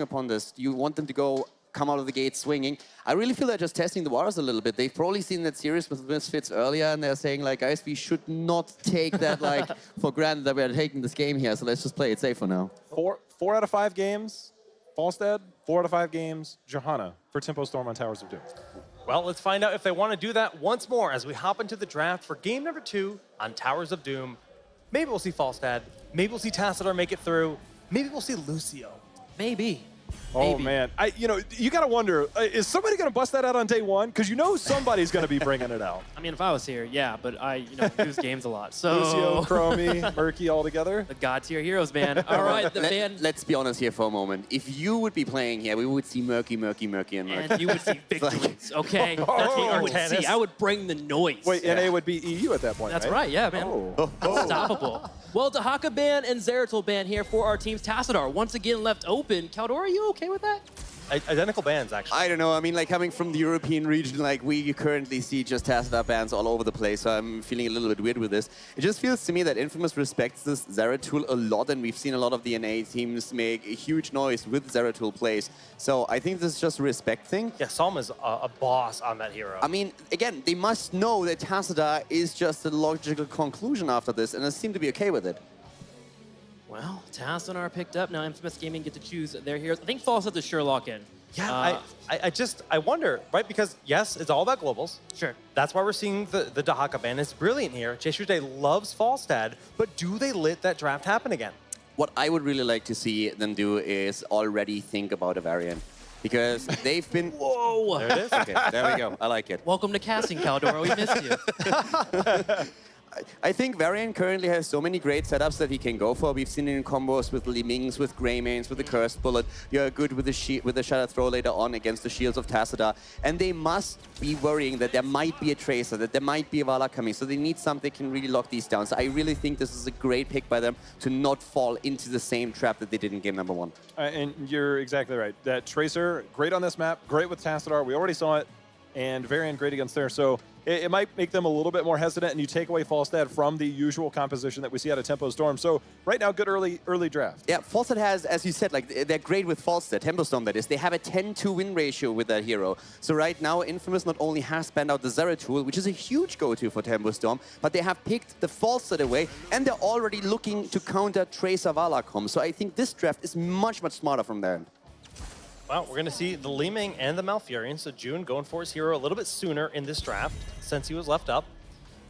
upon this. You want them to come out of the gate swinging. I really feel they're just testing the waters a little bit. They've probably seen that series with Misfits earlier, and they're saying, like, guys, we should not take that, like, for granted that we're taking this game here, so let's just play it safe for now. Four out of 5 games, Falstad. 4 out of 5 games, Johanna for Tempo Storm on Towers of Doom. Well, let's find out if they want to do that once more as we hop into the draft for game number 2 on Towers of Doom. Maybe we'll see Falstad. Maybe we'll see Tassadar make it through. Maybe we'll see Lucio. Maybe. Oh, man. You got to wonder, is somebody going to bust that out on day one? Because you know somebody's going to be bringing it out. I mean, if I was here, yeah, but I lose games a lot. So Lucio, Chromie, Murky all together. The god tier heroes, man. All right, the band. Let's be honest here for a moment. If you would be playing here, we would see Murky, and Murky. And you would see victories, okay? That's what you would see. I would bring the noise. Wait, NA would be EU at that point, That's right, yeah, man. Unstoppable. Well, Dahaka ban and Zeratul ban here for our teams. Tassadar once again left open. Caldor, are you okay with that? Identical bans, actually. I don't know. I mean, like, coming from the European region, like, we currently see just Tassadar bans all over the place, so I'm feeling a little bit weird with this. It just feels to me that Infamous respects this Zeratul a lot, and we've seen a lot of the NA teams make a huge noise with Zeratul plays. So I think this is just a respect thing. Yeah, Salm is a boss on that hero. I mean, again, they must know that Tassadar is just a logical conclusion after this, and they seem to be okay with it. Well, Tassadar picked up. Now Infamous Gaming get to choose their heroes. I think Falstad's a sure lock-in. Yeah, I wonder, right? Because, yes, it's all about globals. Sure. That's why we're seeing the Dahaka ban. It's brilliant here. Jesús loves Falstad, but do they let that draft happen again? What I would really like to see them do is already think about a variant. Because they've been... Whoa! There it is? Okay, there we go. I like it. Welcome to casting, Caldor. We missed you. I think Varian currently has so many great setups that he can go for. We've seen it in combos with Li Mings, with Greymanes, with the Cursed Bullet. You're good with the Shadow Throw later on against the Shields of Tassadar. And they must be worrying that there might be a Tracer, that there might be a Vala coming. So they need something that can really lock these down. So I really think this is a great pick by them to not fall into the same trap that they did in game number 1. And you're exactly right. That Tracer, great on this map, great with Tassadar. We already saw it. And Varian great against there. So it might make them a little bit more hesitant, and you take away Falstad from the usual composition that we see out of Tempo Storm. So right now, good early draft. Yeah, Falstad has, as you said, like, they're great with Falstad, Tempo Storm that is. They have a 10-2 win ratio with that hero. So right now, Infamous not only has banned out the Zeratul, which is a huge go-to for Tempo Storm, but they have picked the Falstad away, and they're already looking to counter Tracer Valacom. So I think this draft is much, much smarter from their end. Well, we're going to see the Li Ming and the Malfurion. So June going for his hero a little bit sooner in this draft since he was left up.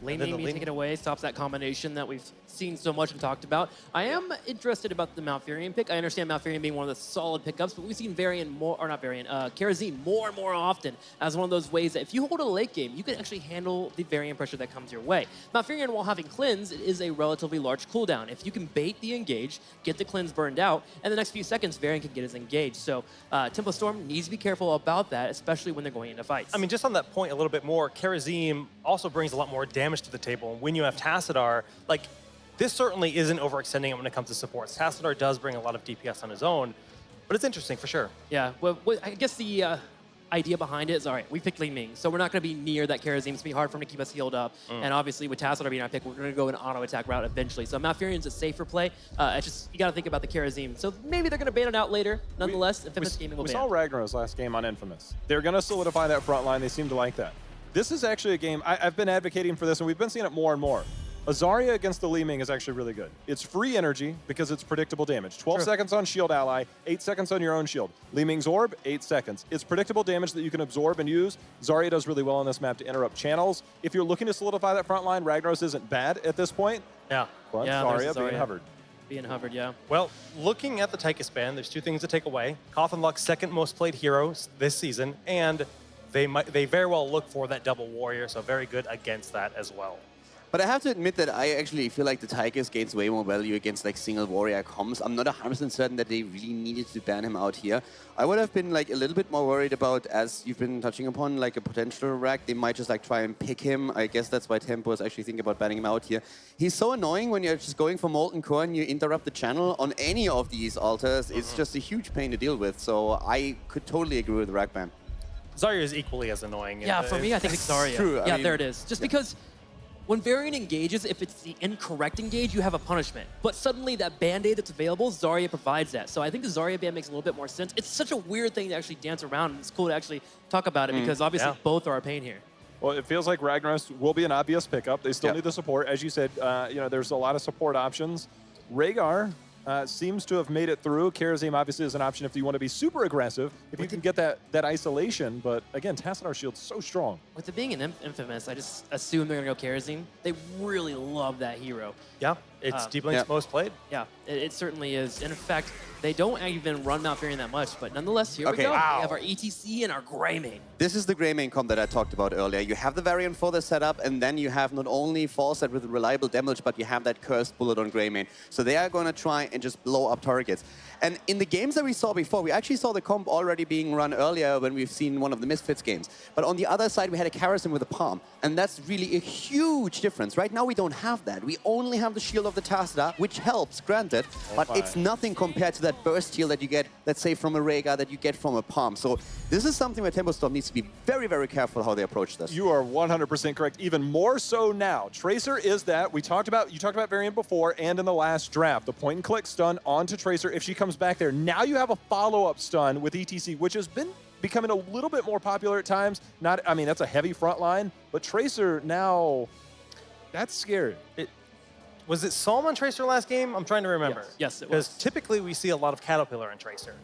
Li Ming being taken away stops that combination that we've seen so much and talked about. I am interested about the Malfurion pick. I understand Malfurion being one of the solid pickups, but we've seen Karazim more and more often as one of those ways that if you hold a late game, you can actually handle the Varian pressure that comes your way. Malfurion, while having cleanse, it is a relatively large cooldown. If you can bait the engage, get the cleanse burned out, and the next few seconds, Varian can get his engage. So Tempo Storm needs to be careful about that, especially when they're going into fights. I mean, just on that point a little bit more, Karazim also brings a lot more damage to the table. And when you have Tassadar, like, this certainly isn't overextending it when it comes to supports. Tassadar does bring a lot of DPS on his own, but it's interesting for sure. Yeah, well, I guess the idea behind it is, all right, we picked Li Ming, so we're not going to be near that Karazim. It's going to be hard for him to keep us healed up. And obviously, with Tassadar being our pick, we're going to go an auto-attack route eventually. So Malfurion's a safer play. It's just, you got to think about the Karazim. So maybe they're going to ban it out later. Nonetheless, Infamous Gaming will ban. We saw Ragnar's last game on Infamous. They're going to solidify that front line. They seem to like that. This is actually a game, I've been advocating for this, and we've been seeing it more and more. Azaria against the Li Ming is actually really good. It's free energy because it's predictable damage. 12 seconds on shield ally, 8 seconds on your own shield. Li Ming's orb, 8 seconds. It's predictable damage that you can absorb and use. Zarya does really well on this map to interrupt channels. If you're looking to solidify that front line, Ragnaros isn't bad at this point. Yeah. But yeah, Zarya being hovered. Being hovered, yeah. Well, looking at the Tychus ban, there's 2 things to take away. Cawthonluck's second most played hero this season, and they very well look for that double warrior, so very good against that as well. But I have to admit that I actually feel like the Tigers gains way more value against like single warrior comms. I'm not 100% certain that they really needed to ban him out here. I would have been like a little bit more worried about, as you've been touching upon, like a potential rack. They might just like try and pick him. I guess that's why Tempo is actually thinking about banning him out here. He's so annoying when you're just going for Molten Core and you interrupt the channel on any of these altars. It's just a huge pain to deal with. So I could totally agree with the rack ban. Zarya is equally as annoying. Yeah, for me, I think it's Zarya. True. Yeah, there it is. Just because When Varian engages, if it's the incorrect engage, you have a punishment. But suddenly that Band-Aid that's available, Zarya provides that. So I think the Zarya ban makes a little bit more sense. It's such a weird thing to actually dance around, and it's cool to actually talk about it because obviously both are a pain here. Well, it feels like Ragnaros will be an obvious pickup. They still Yep. need the support. As you said, there's a lot of support options. Rhaegar seems to have made it through. Karazim obviously is an option if you want to be super aggressive, if you can get that isolation. But again, Tassadar shield's so strong. With it being an Infamous, I just assume they're going to go Karazim. They really love that hero. Yeah, it's Deep Link's most played. Yeah, it certainly is. And in fact, they don't even run Malfurion that much, but nonetheless, here we go. Wow. We have our ETC and our Greymane. This is the Greymane comp that I talked about earlier. You have the variant for the setup, and then you have not only Falset with reliable damage, but you have that cursed bullet on Greymane. So they are going to try and just blow up targets. And in the games that we saw before, we actually saw the comp already being run earlier when we've seen one of the Misfits games. But on the other side, we had a Karazim with a palm, and that's really a huge difference. Right now, we don't have that. We only have the shield of the Tassadar, which helps, granted, but it's nothing compared to that burst heal that you get, let's say, from a Rhaegar, that you get from a palm. So this is something where Tempo Storm needs to be very, very careful how they approach this. You are 100% correct, even more so now. Tracer is that. You talked about Variant before and in the last draft. The point and click stun onto Tracer if she comes back there. Now you have a follow-up stun with ETC, which has been becoming a little bit more popular at times. That's a heavy front line, but Tracer now, that's scary. Was it Psalm on Tracer last game? I'm trying to remember. Yes, it was. Because typically we see a lot of Caterpillar in Tracer.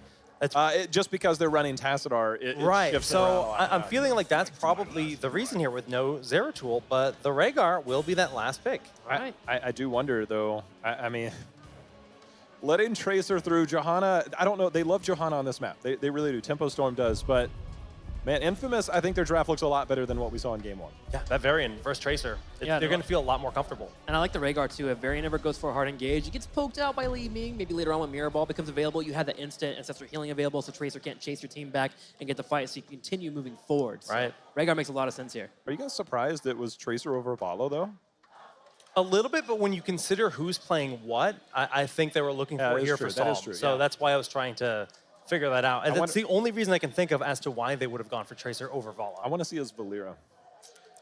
Just because they're running Tassadar, it Right, shifts so around a lot. I'm feeling like that's probably the reason here with no Zeratul, but the Rhaegar will be that last pick. Right. I do wonder, though, I mean, letting Tracer through Johanna, I don't know, they love Johanna on this map. They really do. Tempo Storm does, but man, Infamous, I think their draft looks a lot better than what we saw in game one. Yeah, that Varian versus Tracer, Yeah, they're going to feel a lot more comfortable. And I like the Rhaegar too. If Varian ever goes for a hard engage, he gets poked out by Li Ming. Maybe later on when Mirror Ball becomes available, you have the instant ancestral healing available, so Tracer can't chase your team back and get the fight, so you can continue moving forward. So Right. Rhaegar makes a lot of sense here. Are you guys surprised it was Tracer over Valo, though? A little bit, but when you consider who's playing what, I think they were looking Yeah, for that is here true. for That Psalm. is true, So yeah. that's why I was trying to figure that out. And I that's the only reason I can think of as to why they would have gone for Tracer over Vala. I want to see his Valera.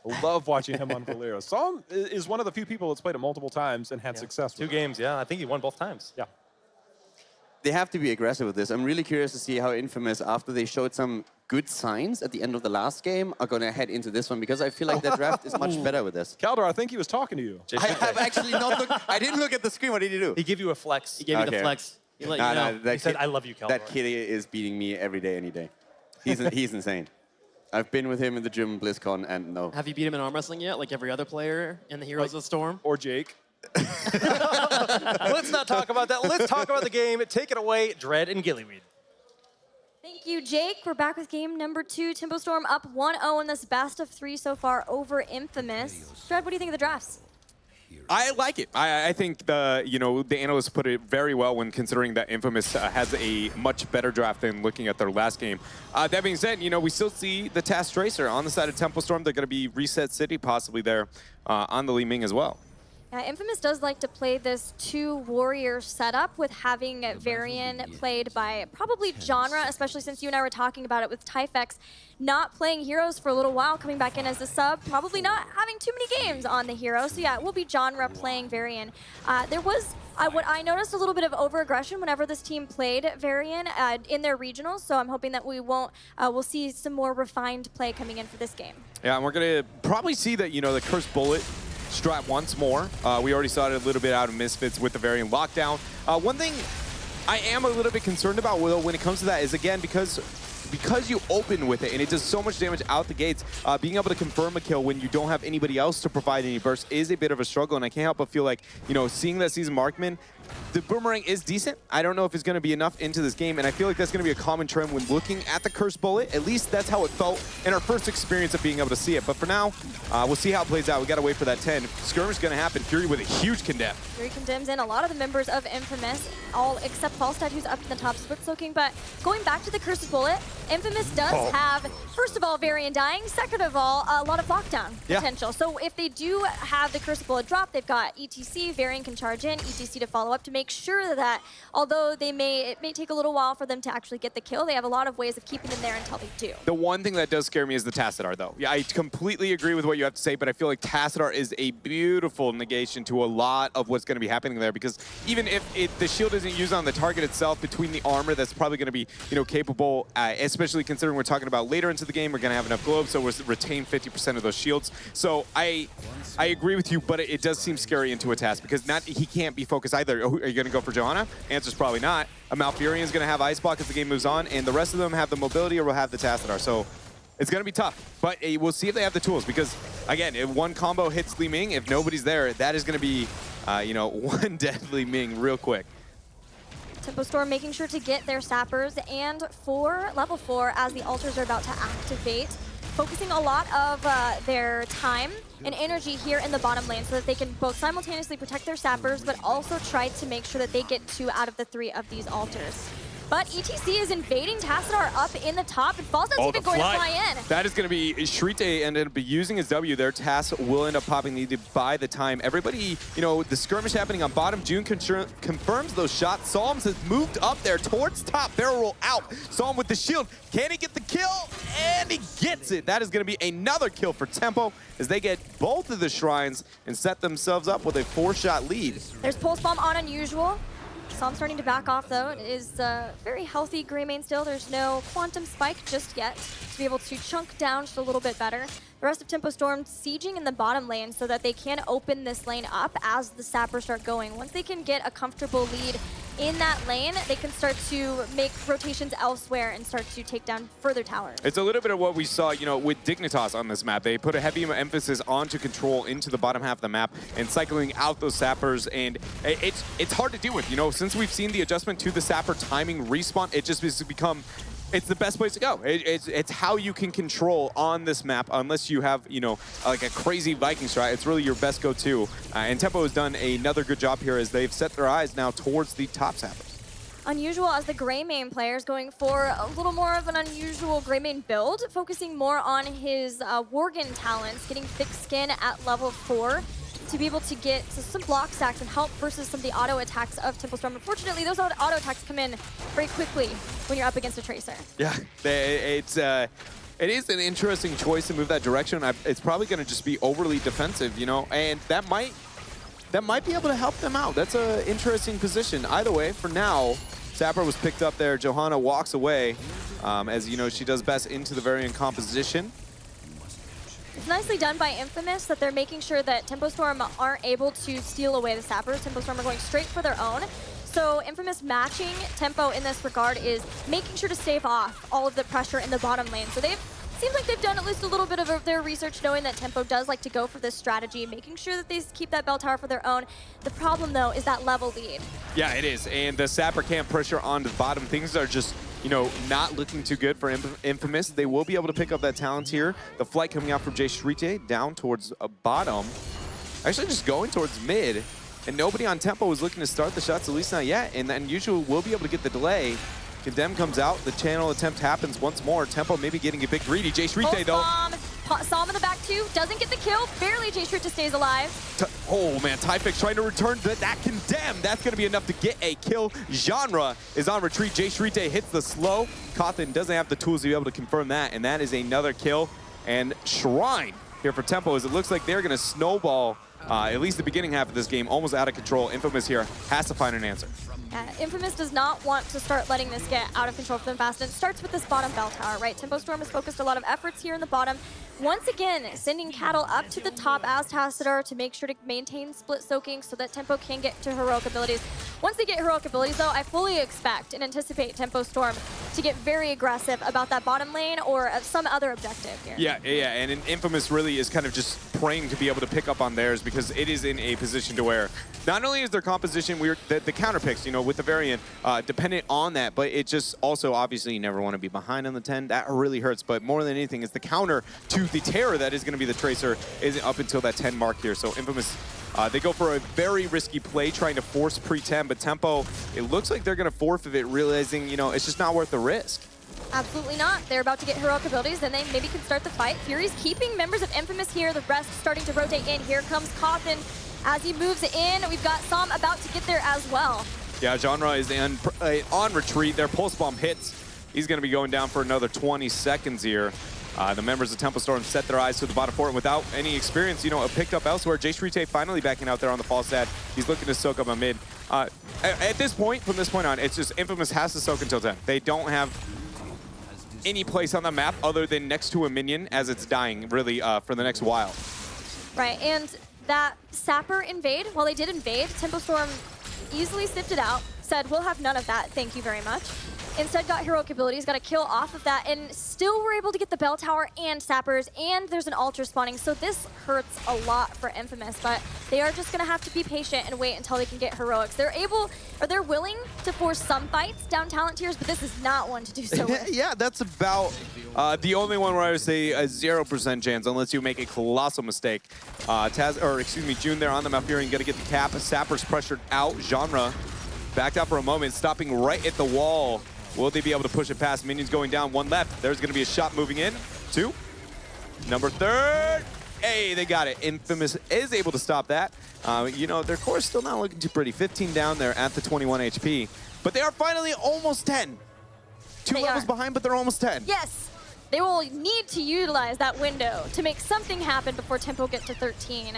I love watching him on Valera. Psalm is one of the few people that's played it multiple times and had success with 2 it. games, yeah. I think he won both times. Yeah. They have to be aggressive with this. I'm really curious to see how Infamous, after they showed some good signs at the end of the last game, are going to head into this one, because I feel like their draft is much better with this. Kaldor, I think he was talking to you. I have actually not looked. I didn't look at the screen. What did he do? He gave you a flex. He gave you the Okay. flex. He let Nah, you know. nah, that He said, kid- "I love you, Kaldor." That kid is beating me every day, any day. He's insane. I've been with him in the gym, BlizzCon, and no. Have you beat him in arm wrestling yet, like every other player in the Heroes of the Storm? Or Jake. Let's not talk about that. Let's talk about the game. Take it away, Dread and Gillyweed. Thank you, Jake. We're back with game number 2. Tempo Storm up 1-0 in this best of 3 so far over Infamous. Dread, what do you think of the drafts? I like it. I think the analysts put it very well when considering that Infamous has a much better draft than looking at their last game. That being said, we still see the Task Tracer on the side of Tempo Storm. They're going to be Reset City possibly there on the Li Ming as well. Infamous does like to play this 2-warrior setup with having Varian played by probably genre, especially since you and I were talking about it with Typhex not playing heroes for a little while, coming back in as a sub, probably not having too many games on the hero. So yeah, it will be genre playing Varian. There was, what I noticed a little bit of over-aggression whenever this team played Varian in their regionals, so I'm hoping that we'll see some more refined play coming in for this game. Yeah, and we're going to probably see that, the Cursed Bullet strat once more. We already saw it a little bit out of Misfits with the Varian lockdown. One thing I am a little bit concerned about, Will, when it comes to that is, again, because you open with it and it does so much damage out the gates, being able to confirm a kill when you don't have anybody else to provide any burst is a bit of a struggle, and I can't help but feel like, seeing that Season Markman, the boomerang is decent. I don't know if it's going to be enough into this game, and I feel like that's going to be a common trend when looking at the Cursed Bullet. At least that's how it felt in our first experience of being able to see it. But for now, we'll see how it plays out. We got to wait for that 10. Skirmish is going to happen. Fury with a huge condemn. Fury condemns in a lot of the members of Infamous, all except Falstad, who's up in the top split soaking. But going back to the Cursed Bullet, Infamous does have, first of all, Varian dying, second of all, a lot of lockdown potential. So if they do have the Curse of Bullet drop, they've got ETC, Varian can charge in, ETC to follow up to make sure that although it may take a little while for them to actually get the kill, they have a lot of ways of keeping them there until they do. The one thing that does scare me is the Tassadar, though. Yeah, I completely agree with what you have to say, but I feel like Tassadar is a beautiful negation to a lot of what's going to be happening there, because even if the shield isn't used on the target itself, between the armor, that's probably going to be, capable, especially considering we're talking about later into the game, we're going to have enough globes, so we'll retain 50% of those shields. So I agree with you, but it does seem scary into a task, because he can't be focused either. Are you going to go for Johanna? Answer's probably not. A Malfurion is going to have Ice Block as the game moves on, and the rest of them have the mobility or will have the Tassadar. So it's going to be tough, but we'll see if they have the tools, because, again, if one combo hits Li Ming, if nobody's there, that is going to be, one deadly Ming real quick. Tempo Storm making sure to get their sappers and for level 4 as the altars are about to activate, focusing a lot of their time and energy here in the bottom lane so that they can both simultaneously protect their sappers but also try to make sure that they get 2 out of the 3 of these altars. But ETC is invading Tassadar up in the top, and Falsta's even going to fly in. That is going to be Shrite ended up using his W there. Tass will end up popping needed by the time. Everybody, the skirmish happening on bottom. June confirms those shots. Psalms has moved up there towards top. Barrel roll out. Psalm with the shield. Can he get the kill? And he gets it. That is going to be another kill for Tempo as they get both of the shrines and set themselves up with a 4-shot lead. There's Pulse Bomb on Unusual. Psalm starting to back off, though. It is very healthy Greymane still. There's no Quantum Spike just yet to be able to chunk down just a little bit better. The rest of Tempo Storm sieging in the bottom lane so that they can open this lane up as the sappers start going. Once they can get a comfortable lead in that lane, they can start to make rotations elsewhere and start to take down further towers. It's a little bit of what we saw, with Dignitas on this map. They put a heavy emphasis onto control into the bottom half of the map and cycling out those sappers, and it's hard to deal with. Since we've seen the adjustment to the sapper timing respawn, it just has become it's the best place to go. It's how you can control on this map, unless you have, like a crazy Viking strat. It's really your best go-to. And Tempo has done another good job here as they've set their eyes now towards the top sappers. Unusual as the Greymane players going for a little more of an unusual Greymane build, focusing more on his Worgen talents, getting thick skin at level 4. To be able to get some block stacks and help versus some of the auto attacks of Tempo Storm. Unfortunately, those auto attacks come in very quickly when you're up against a Tracer. Yeah, it is an interesting choice to move that direction. It's probably going to just be overly defensive, and that might be able to help them out. That's an interesting position. Either way, for now, Sapper was picked up there. Johanna walks away, as she does best into the Varian composition. It's nicely done by Infamous that they're making sure that Tempo Storm aren't able to steal away the sappers. Tempo Storm are going straight for their own. So Infamous matching Tempo in this regard is making sure to stave off all of the pressure in the bottom lane. So seems like they've done at least a little bit of their research, knowing that Tempo does like to go for this strategy, making sure that they keep that bell tower for their own. The problem, though, is that level lead. Yeah, it is. And the sapper can't pressure on the bottom. Things are just, not looking too good for Infamous. They will be able to pick up that talent here. The flight coming out from Jay Shrite down towards bottom. Actually just going towards mid. And nobody on Tempo is looking to start the shots, at least not yet. And then Unusual will be able to get the delay. Condemn comes out. The channel attempt happens once more. Tempo maybe getting a bit greedy. Jay Shrite, though. Psalm in the back, too. Doesn't get the kill. Barely Jay Shrite stays alive. Oh, man. Typex trying to return to that Condemn. That's going to be enough to get a kill. Genre is on retreat. Jay Shrite hits the slow. Cawthon doesn't have the tools to be able to confirm that, and that is another kill. And Shrine here for Tempo, as it looks like they're going to snowball at least the beginning half of this game, almost out of control. Infamous here has to find an answer. Infamous does not want to start letting this get out of control for them fast, and it starts with this bottom bell tower, right? Tempo Storm has focused a lot of efforts here in the bottom. Once again, sending Cattle up to the top as Tassadar to make sure to maintain split soaking so that Tempo can get to heroic abilities. Once they get heroic abilities, though, I fully expect and anticipate Tempo Storm to get very aggressive about that bottom lane or some other objective here. Yeah, and Infamous really is kind of just praying to be able to pick up on theirs, because it is in a position to where not only is their composition weird, the counter picks, with the Variant, dependent on that, but it just also, obviously, you never want to be behind on the 10. That really hurts, but more than anything is the counter to the terror that is going to be the Tracer is up until that 10 mark here. So Infamous, they go for a very risky play trying to force pre-10, but Tempo, it looks like they're going to forfeit it, realizing, it's just not worth the risk. Absolutely not. They're about to get heroic abilities, then they maybe can start the fight. Fury's keeping members of Infamous here. The rest starting to rotate in. Here comes Coffin as he moves in. We've got Sam about to get there as well. Yeah, Genre is on retreat. Their pulse bomb hits. He's going to be going down for another 20 seconds here. The members of Tempo Storm set their eyes to the bottom fort without any experience, picked up elsewhere. Jay Shrite finally backing out there on the false stat. He's looking to soak up a mid. At this point, from this point on, it's just Infamous has to soak until 10. They don't have any place on the map other than next to a minion as it's dying, really, for the next while. Right, and that Sapper invade, while they did invade, Tempo Storm easily sniffed it out, said, we'll have none of that, thank you very much. Instead got heroic abilities, got a kill off of that, and still were able to get the bell tower and sappers, and there's an altar spawning, so this hurts a lot for Infamous, but they are just gonna have to be patient and wait until they can get heroics. They're willing to force some fights down talent tiers, but this is not one to do so with. Yeah, that's about the only one where I would say a 0% chance, unless you make a colossal mistake. June there on the Malfurion, gonna get the cap. Sappers pressured out. Genre backed out for a moment, stopping right at the wall. Will they be able to push it past? Minions going down, one left. There's going to be a shot moving in. Two. Number third. Hey, they got it. Infamous is able to stop that. Their core is still not looking too pretty. 15 down there at the 21 HP. But they are finally almost 10. Two levels behind, but they're almost 10. Yes. They will need to utilize that window to make something happen before Tempo get to 13.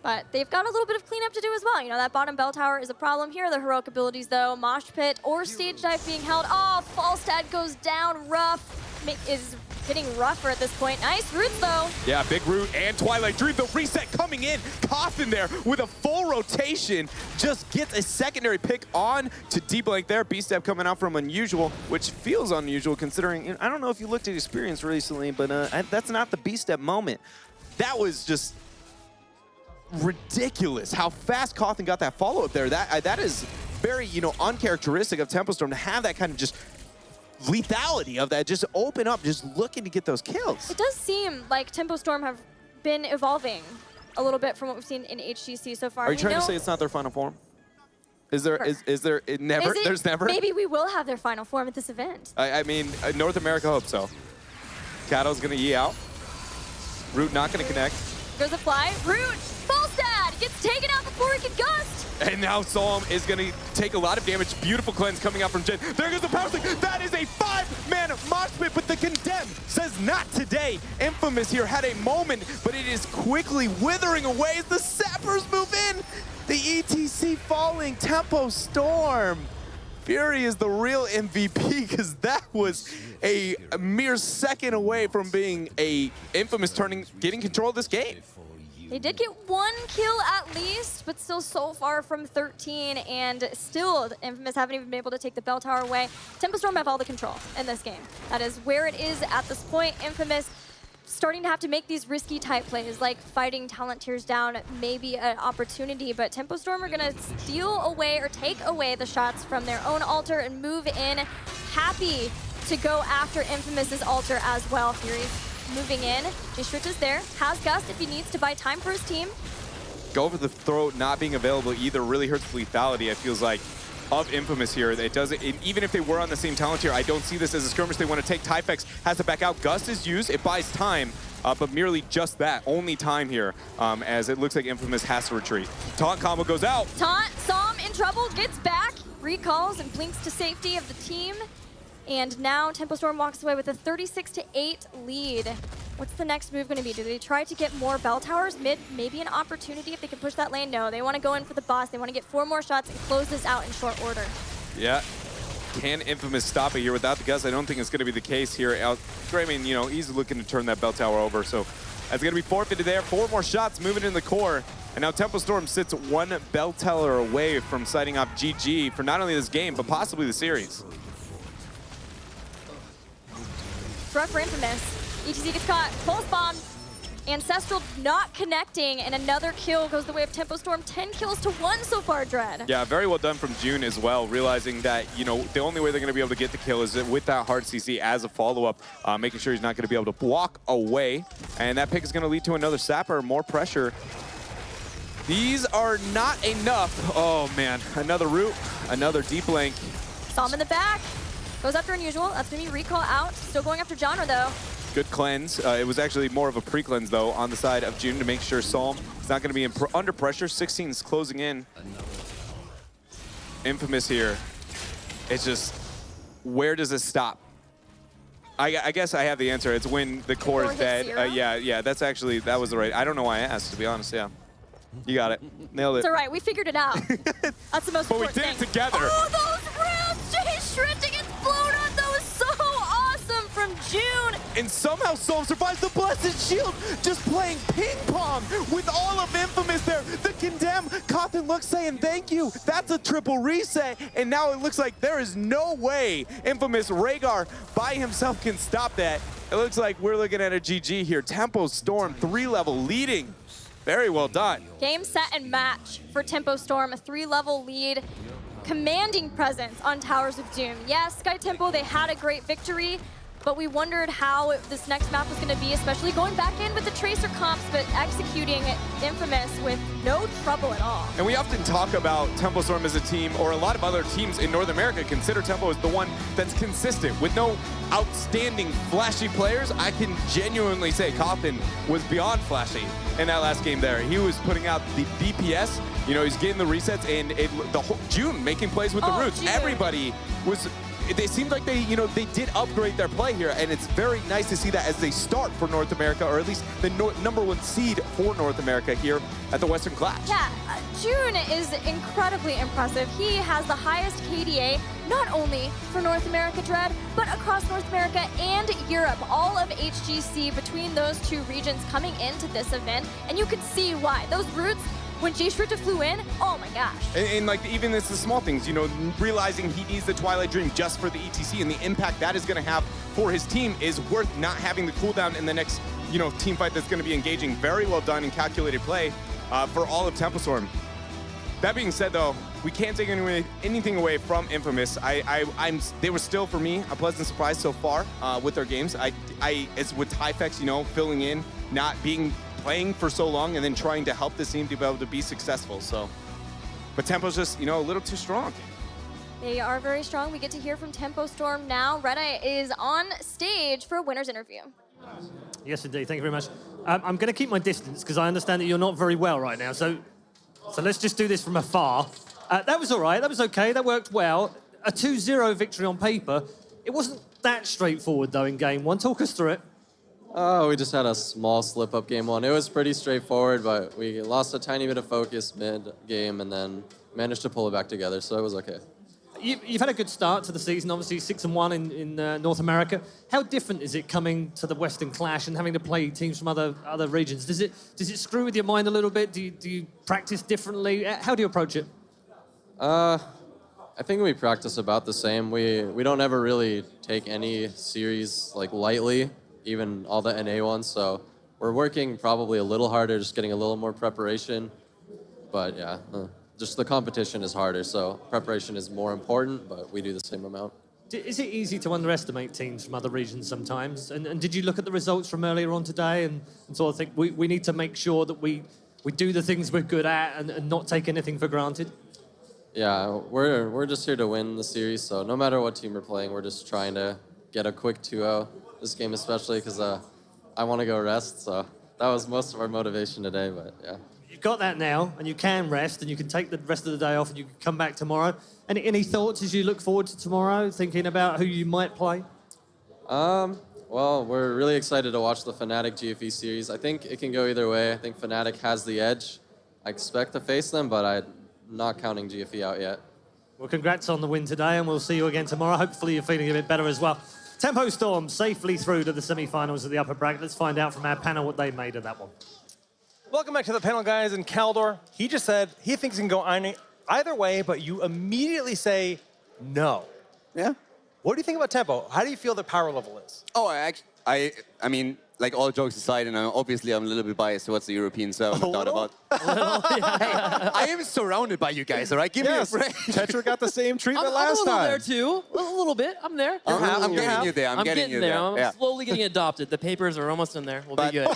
But they've got a little bit of cleanup to do as well. That bottom bell tower is a problem here. The heroic abilities, though, Mosh Pit or Stage Dive being held. Oh, Falstad goes down. Rough is getting rougher at this point. Nice roots, though. Yeah, big root and Twilight Dream. The reset coming in. Coffin there with a full rotation. Just gets a secondary pick on to Deep Blank there. B-Step coming out from Unusual, which feels unusual considering, I don't know if you looked at Experience recently, but that's not the B-Step moment. That was just ridiculous how fast Cawthon got that follow-up there. That is very, uncharacteristic of Tempo Storm to have that kind of just lethality of that, just open up, just looking to get those kills. It does seem like Tempo Storm have been evolving a little bit from what we've seen in HGC so far. Are you trying to say it's not their final form? Is there never? There's never? Maybe we will have their final form at this event. I mean, North America hopes so. Kato's gonna yee out. Root not gonna connect. There's a fly. Root! Falstad gets taken out before he can gust! And now Psalm is going to take a lot of damage. Beautiful cleanse coming out from Jin. There goes the power stick. That is a 5-man mosh pit, but the Condemn says not today. Infamous here had a moment, but it is quickly withering away as the Sappers move in. The ETC falling. Tempo Storm. Fury is the real MVP because that was a mere second away from being a Infamous getting control of this game. They did get one kill at least, but still so far from 13, and still Infamous haven't even been able to take the bell tower away. Tempo Storm have all the control in this game. That is where it is at this point. Infamous starting to have to make these risky type plays, like fighting talent tiers down, maybe an opportunity, but Tempo Storm are gonna steal away or take away the shots from their own altar and move in. Happy to go after Infamous's altar as well. Fury's moving in. Jishrit is there, has Gust if he needs to buy time for his team. Go for the throat not being available either really hurts lethality, it feels like, of Infamous here. It doesn't, even if they were on the same talent tier, I don't see this as a skirmish they want to take. Typhex has to back out. Gust is used, it buys time, but merely just that, only time here, as it looks like Infamous has to retreat. Taunt combo goes out. Taunt, Psalm in trouble, gets back, recalls and blinks to safety of the team. And now Tempo Storm walks away with a 36-8 lead. What's the next move going to be? Do they try to get more bell towers mid? Maybe an opportunity if they can push that lane? No, they want to go in for the boss. They want to get 4 more shots and close this out in short order. Yeah. Can Infamous stop it here without the Gust? I don't think it's going to be the case here. I mean, he's looking to turn that bell tower over, so that's going to be forfeited there. 4 more shots moving in the core. And now Tempo Storm sits 1 bell tower away from sighting off GG for not only this game, but possibly the series. It's rough for Infamous. ETC gets caught. Pulse Bomb. Ancestral not connecting, and another kill goes the way of Tempo Storm. 10 kills to 1 so far, Dread. Yeah, very well done from June as well, realizing that, the only way they're going to be able to get the kill is with that hard CC as a follow-up, making sure he's not going to be able to walk away. And that pick is going to lead to another Sapper, more pressure. These are not enough. Oh, man. Another root, another deep link. Psalm in the back. Goes after Unusual. That's going to be recall out. Still going after Genre, though. Good cleanse. It was actually more of a pre-cleanse, though, on the side of June to make sure Psalm is not going to be under pressure. 16 is closing in. Infamous here. It's just, where does this stop? I guess I have the answer. It's when the core is dead. Yeah, that's actually, that was the right. I don't know why I asked, to be honest, yeah. You got it. Nailed it. It's all right. We figured it out. That's the most important thing. But we did it together. Oh, those rounds! Jay Shred to get blown up. That was so awesome from June. And somehow Psalm survives the Blessed Shield, just playing ping pong with all of Infamous there. The Condemn, Cawthon looks saying thank you. That's a triple reset. And now it looks like there is no way Infamous Rhaegar by himself can stop that. It looks like we're looking at a GG here. Tempo Storm, 3-level leading. Very well done. Game, set, and match for Tempo Storm. A 3-level lead. Commanding presence on Towers of Doom. Yes, Sky Tempo, they had a great victory, but we wondered how this next map was going to be, especially going back in with the Tracer comps, but executing Infamous with no trouble at all. And we often talk about Tempo Storm as a team, or a lot of other teams in North America consider Tempo as the one that's consistent. With no outstanding flashy players, I can genuinely say Cawthon was beyond flashy in that last game there. He was putting out the DPS, you know, he's getting the resets, and the whole June making plays with the roots. June. Everybody was, they seemed like they did upgrade their play here, and it's very nice to see that as they start for North America, or at least the #1 seed for North America here at the Western Clash. Yeah, June is incredibly impressive. He has the highest KDA, not only for North America Dread, but across North America and Europe. All of HGC between those two regions coming into this event, and you could see why. Those roots, when Jay Shred flew in, oh my gosh. And like, even it's the small things, you know, realizing he needs the Twilight Dream just for the ETC, and the impact that is going to have for his team is worth not having the cooldown in the next, you know, team fight that's going to be engaging. Very well done and calculated play for all of Tempo Storm. That being said, though, we can't take anything away from Infamous. They were still, for me, a pleasant surprise so far with their games. It's with Tyfex, you know, filling in, not playing for so long, and then trying to help this team to be able to be successful. So, but Tempo's just, you know, a little too strong. They are very strong. We get to hear from Tempo Storm now. Red Eye is on stage for a winner's interview. Yes, indeed. Thank you very much. I'm going to keep my distance because I understand that you're not very well right now. So let's just do this from afar. That was all right. That was okay. That worked well. A 2-0 victory on paper. It wasn't that straightforward, though, in game one. Talk us through it. We just had a small slip-up game one. It was pretty straightforward, but we lost a tiny bit of focus mid-game and then managed to pull it back together, so it was okay. You've had a good start to the season, obviously 6-1 in North America. How different is it coming to the Western Clash and having to play teams from other regions? Does it screw with your mind a little bit? Do you practice differently? How do you approach it? I think we practice about the same. We don't ever really take any series like lightly, even all the NA ones. So we're working probably a little harder, just getting a little more preparation. But yeah, just the competition is harder, so preparation is more important, but we do the same amount. Is it easy to underestimate teams from other regions sometimes? And did you look at the results from earlier on today and sort of think we need to make sure that we do the things we're good at and not take anything for granted? Yeah, we're just here to win the series, so no matter what team we're playing, we're just trying to get a quick 2-0. This game especially because I want to go rest, so that was most of our motivation today, but yeah. You've got that now, and you can rest, and you can take the rest of the day off, and you can come back tomorrow. Any thoughts as you look forward to tomorrow, thinking about who you might play? Well, we're really excited to watch the Fnatic GFE series. I think it can go either way. I think Fnatic has the edge. I expect to face them, but I'm not counting GFE out yet. Well, congrats on the win today, and we'll see you again tomorrow. Hopefully you're feeling a bit better as well. Tempo Storm safely through to the semi-finals of the upper bracket. Let's find out from our panel what they made of that one. Welcome back to the panel, guys. And Caldor, he just said he thinks it can go either way, but you immediately say no. Yeah. What do you think about Tempo? How do you feel the power level is? Oh, I mean, like, all jokes aside, and obviously I'm a little bit biased towards the European, so no doubt about. Hey, I am surrounded by you guys, all right? Give me a break. Tetra got the same treatment I'm last a little time. there too. A little bit. I'm there. I'm getting you there. I'm getting you there. I'm Yeah. slowly getting adopted. The papers are almost in there. We'll be good.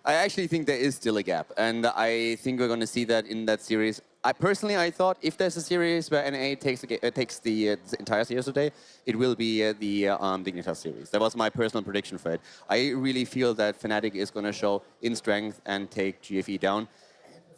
I actually think there is still a gap, and I think we're going to see that in that series. I thought if there's a series where NA takes the entire series today, it will be the Dignitas series. That was my personal prediction for it. I really feel that Fnatic is going to show in strength and take GFE down.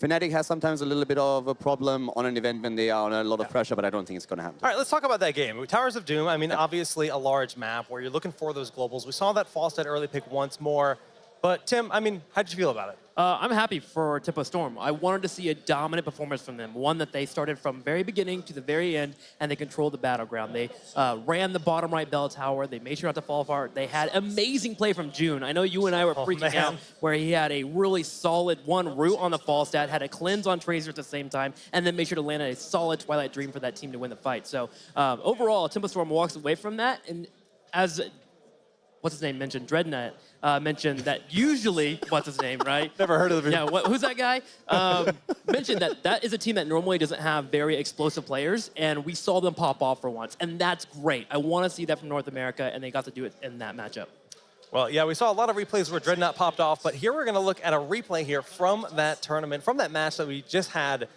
Fnatic has sometimes a little bit of a problem on an event when they are under a lot of pressure, but I don't think it's going to happen. All right, let's talk about that game. Towers of Doom, I mean, obviously a large map where you're looking for those globals. We saw that Falstad early pick once more. But Tim, I mean, how'd you feel about it? I'm happy for Tempo Storm. I wanted to see a dominant performance from them, one that they started from very beginning to the very end, and they controlled the battleground. They ran the bottom right bell tower. They made sure not to fall far. They had amazing play from June. I know you and I were freaking out where he had a really solid one root on the Falstad, had a cleanse on Tracer at the same time, and then made sure to land a solid Twilight Dream for that team to win the fight. So overall, Tempo Storm walks away from that, and as what's his name mentioned, Dreadnought mentioned that usually, what's his name, right? Never heard of him. Yeah, who's that guy? Mentioned that that is a team that normally doesn't have very explosive players, and we saw them pop off for once, and that's great. I want to see that from North America, and they got to do it in that matchup. Well, yeah, we saw a lot of replays where Dreadnought popped off, but here we're going to look at a replay here from that tournament, from that match that we just had.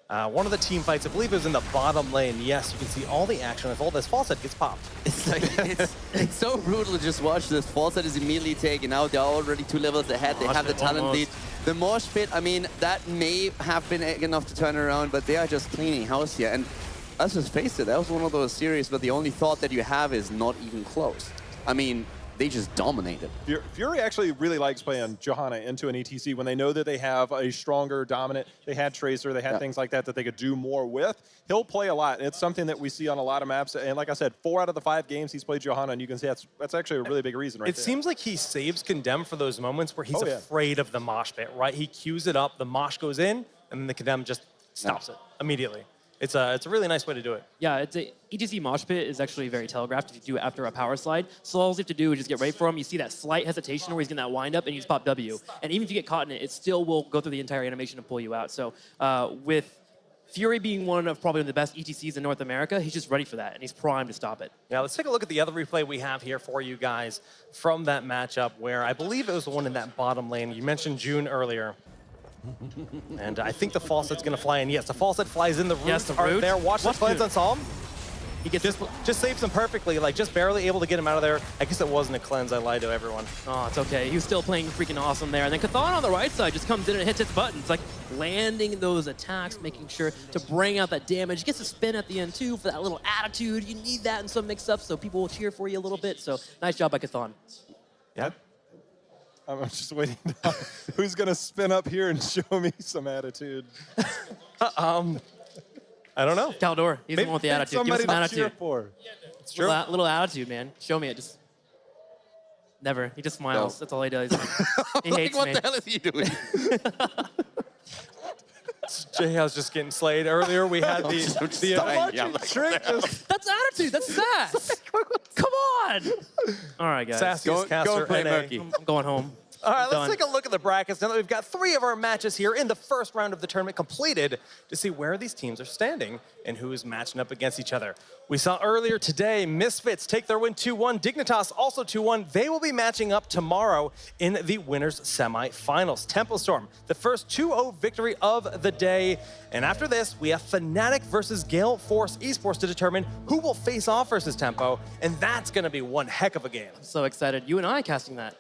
One of the team fights, I believe it was in the bottom lane. Yes, you can see all the action as all this Falstad gets popped. It's like it's so brutal to just watch this. Falstad is immediately taken out. They're already 2 levels ahead. They have the talent lead. The Mosh Pit, I mean, that may have been enough to turn around, but they are just cleaning house here. And let's just face it, that was one of those series where the only thought that you have is not even close. I mean, they just dominated. Fury actually really likes playing Johanna into an ETC when they know that they have a stronger dominant. They had Tracer, they had things like that they could do more with. He'll play a lot. It's something that we see on a lot of maps. And like I said, 4 out of the 5 games he's played Johanna, and you can see that's actually a really big reason right there. It seems like he saves Condemn for those moments where he's afraid of the mosh pit, right? He queues it up, the mosh goes in, and then the Condemn just stops it immediately. It's a really nice way to do it. Yeah, EGC Mosh Pit is actually very telegraphed if you do it after a power slide. So all you have to do is just get ready for him. You see that slight hesitation where he's getting that wind up and you just pop W. And even if you get caught in it, it still will go through the entire animation and pull you out. So with Fury being one of probably the best ETCs in North America, he's just ready for that and he's primed to stop it. Yeah, let's take a look at the other replay we have here for you guys from that matchup where I believe it was the one in that bottom lane. You mentioned June earlier. And I think the Falstad's going to fly in. Yes, the Falstad flies in. The roots are there. Watch the cleanse on Psalm. He gets just saves him perfectly, like just barely able to get him out of there. I guess it wasn't a cleanse. I lied to everyone. Oh, it's okay. He was still playing freaking awesome there. And then Chthon on the right side just comes in and hits its buttons, like landing those attacks, making sure to bring out that damage. Gets a spin at the end too for that little attitude. You need that in some mix-ups, so people will cheer for you a little bit. So nice job by Chthon. Yeah. I'm just waiting. Who's going to spin up here and show me some attitude? I don't know. Caldor, he's the one with the attitude. Give us some attitude. For. It's true. Little attitude, man. Show me it. Just never. He just smiles. No. That's all he does. He hates what me. What the hell is he doing? J-House just getting slayed. Earlier we had the trick. That's attitude. That's sass. Come on. All right, guys. Sassiest caster. Go play Murky. I'm going home. All right, let's take a look at the brackets now that we've got 3 of our matches here in the first round of the tournament completed to see where these teams are standing and who is matching up against each other. We saw earlier today Misfits take their win 2-1. Dignitas also 2-1. They will be matching up tomorrow in the winners semifinals. Tempo Storm, the first 2-0 victory of the day. And after this, we have Fnatic versus Gale Force Esports to determine who will face off versus Tempo. And that's going to be one heck of a game. I'm so excited. You and I casting that.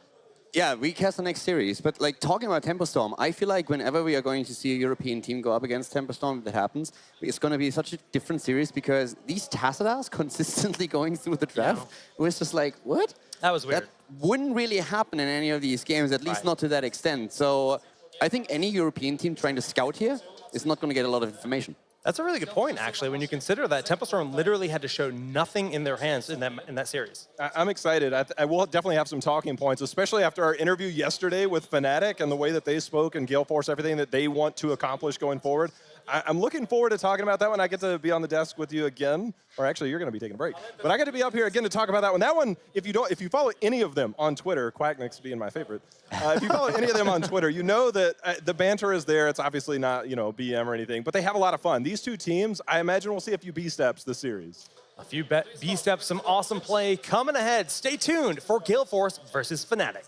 Yeah, we cast the next series, but like talking about Tempo Storm, I feel like whenever we are going to see a European team go up against Tempo Storm, if that happens, it's going to be such a different series because these Tassadars consistently going through the draft, it was just like, what? That was weird. That wouldn't really happen in any of these games, at least not to that extent. So I think any European team trying to scout here is not going to get a lot of information. That's a really good point, actually, when you consider that Tempo Storm literally had to show nothing in their hands in that series. I'm excited. I will definitely have some talking points, especially after our interview yesterday with Fnatic and the way that they spoke and Gale Force, everything that they want to accomplish going forward. I'm looking forward to talking about that when I get to be on the desk with you again. Or actually, you're going to be taking a break. But I get to be up here again to talk about that one. That one, if you follow any of them on Twitter, Quacknick's being my favorite. If you follow any of them on Twitter, you know that the banter is there. It's obviously not, BM or anything, but they have a lot of fun. These 2 teams, I imagine we'll see a few B-steps this series. A few B-steps, some awesome play coming ahead. Stay tuned for Gale Force versus Fnatic.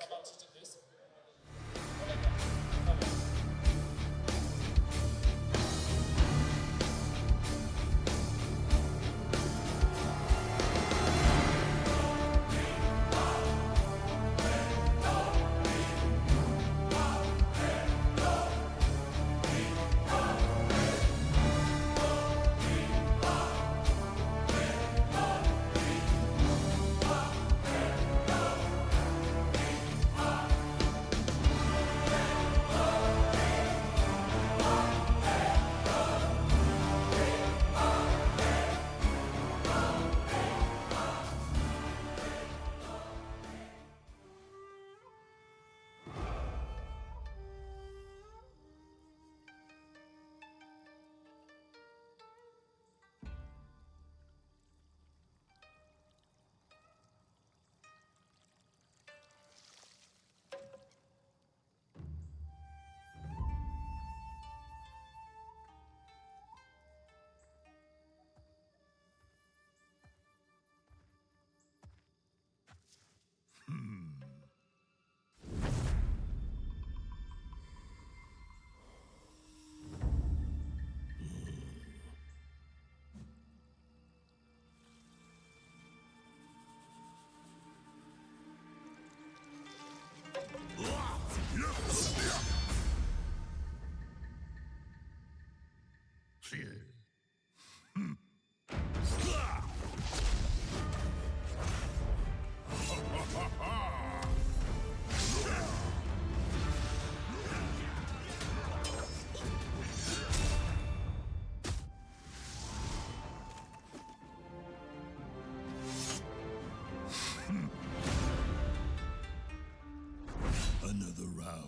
Another round?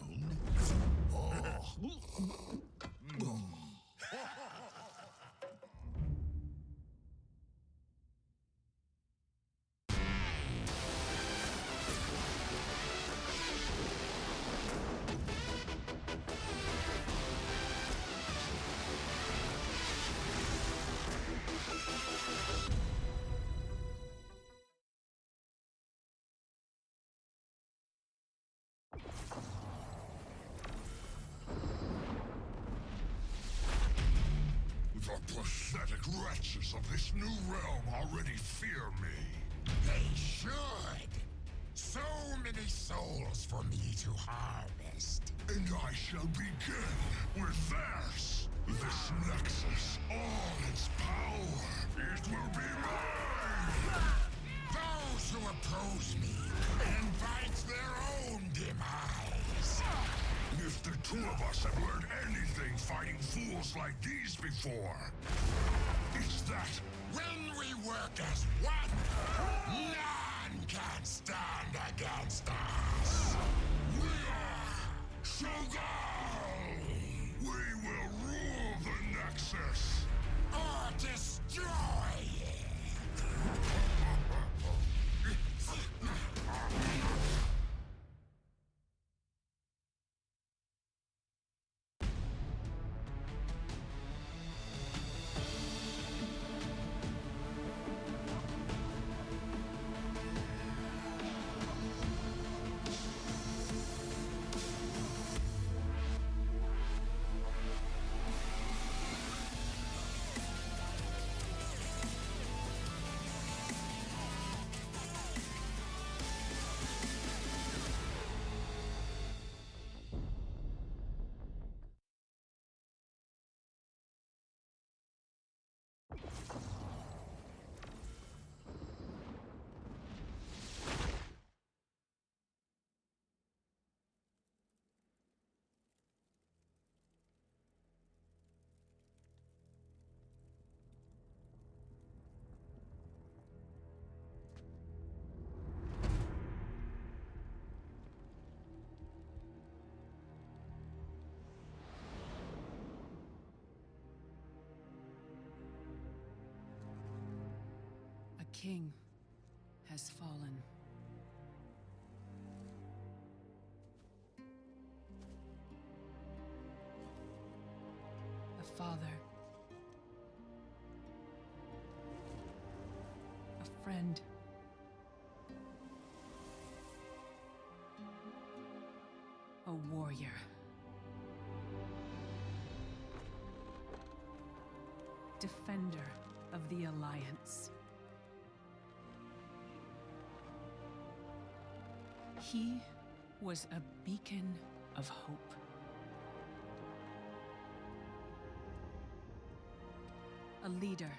The pathetic wretches of this new realm already fear me. They should. So many souls for me to harvest. And I shall begin with theirs. This Nexus, all its power, it will be mine! Those who oppose me invite their own demise. If the two of us have learned anything fighting fools like these before, it's that When we work as one, none can stand against us. we are Shogun! We will rule the Nexus! Or destroy it. A king has fallen. A father. A friend. A warrior. Defender of the Alliance. He was a beacon of hope. A leader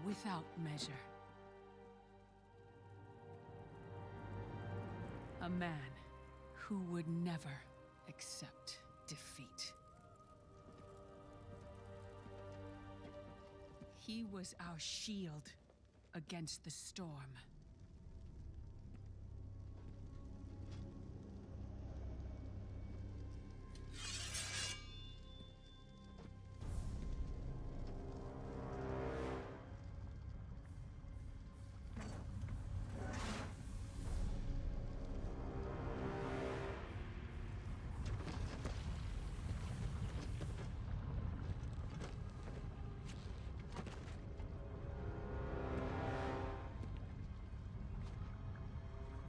without measure. A man who would never accept defeat. He was our shield against the storm.